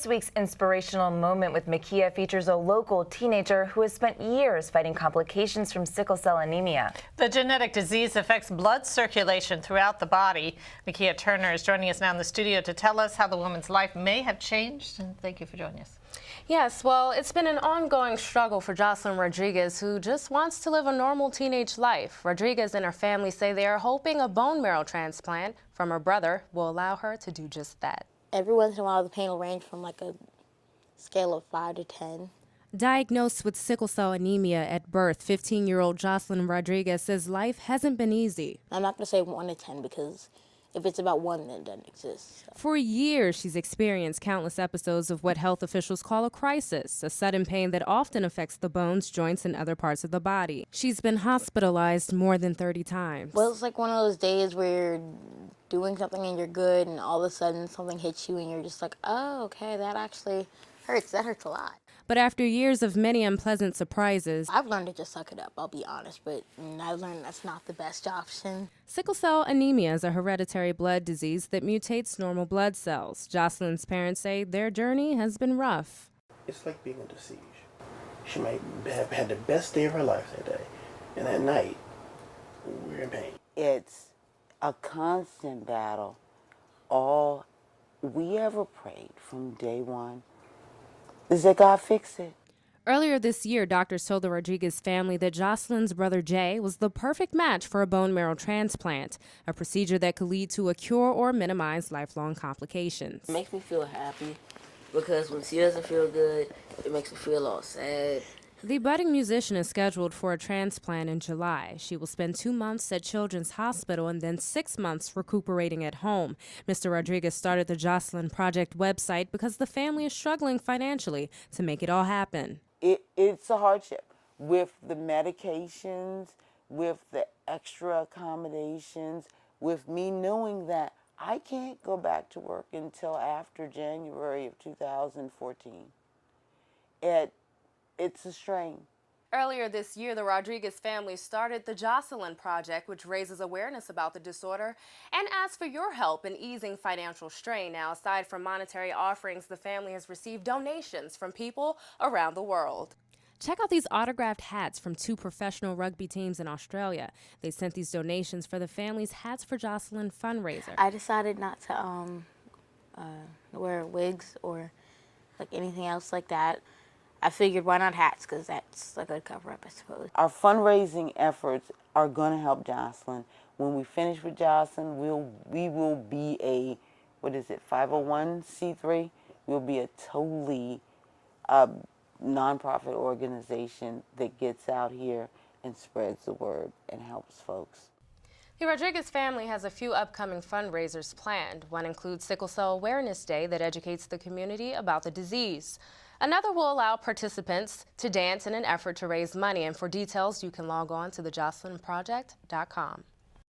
This week's inspirational moment with Mikea features a local teenager who has spent years fighting complications from sickle cell anemia. The genetic disease affects blood circulation throughout the body. Mikea Turner is joining us now in the studio to tell us how the woman's life may have changed. And thank you for joining us. Yes, well, it's been an ongoing struggle for Jocelyn Rodriguez, who just wants to live a normal teenage life. Rodriguez and her family say they are hoping a bone marrow transplant from her brother will allow her to do just that. Every once in a while, the pain will range from like a scale of 5 to 10. Diagnosed with sickle cell anemia at birth, 15-year-old Jocelyn Rodriguez says life hasn't been easy. I'm not going to say 1 to 10 because if it's about 1, then it doesn't exist. So. For years, she's experienced countless episodes of what health officials call a crisis, a sudden pain that often affects the bones, joints, and other parts of the body. She's been hospitalized more than 30 times. Well, it's like one of those days where you're doing something and you're good, and all of a sudden something hits you and you're just like, oh, okay, that actually hurts. That hurts a lot. But after years of many unpleasant surprises, I've learned to just suck it up, I'll be honest, but I've learned that's not the best option. Sickle cell anemia is a hereditary blood disease that mutates normal blood cells. Jocelyn's parents say their journey has been rough. It's like being under siege. She might have had the best day of her life that day, and at night, we're in pain. It's a constant battle. All we ever prayed from day one is that God fix it. Earlier this year, doctors told the Rodriguez family that Jocelyn's brother Jay was the perfect match for a bone marrow transplant, a procedure that could lead to a cure or minimize lifelong complications. It makes me feel happy because when she doesn't feel good, it makes me feel all sad. The budding musician is scheduled for a transplant in July. She will spend 2 months at Children's Hospital and then 6 months recuperating at home. Mr. Rodriguez started the Jocelyn Project website because the family is struggling financially to make it all happen. It's a hardship with the medications, with the extra accommodations, with me knowing that I can't go back to work until after January of 2014. It's a strain. Earlier this year, the Rodriguez family started the Jocelyn Project, which raises awareness about the disorder and asks for your help in easing financial strain. Now, aside from monetary offerings, the family has received donations from people around the world. Check out these autographed hats from 2 professional rugby teams in Australia. They sent these donations for the family's Hats for Jocelyn fundraiser. I decided not to wear wigs or like anything else like that. I figured why not hats, because that's a good cover-up, I suppose. Our fundraising efforts are going to help Jocelyn. When we finish with Jocelyn, we will be a, 501c3? We'll be a totally nonprofit organization that gets out here and spreads the word and helps folks. The Rodriguez family has a few upcoming fundraisers planned. One includes Sickle Cell Awareness Day that educates the community about the disease. Another will allow participants to dance in an effort to raise money. And for details, you can log on to thejocelynproject.com.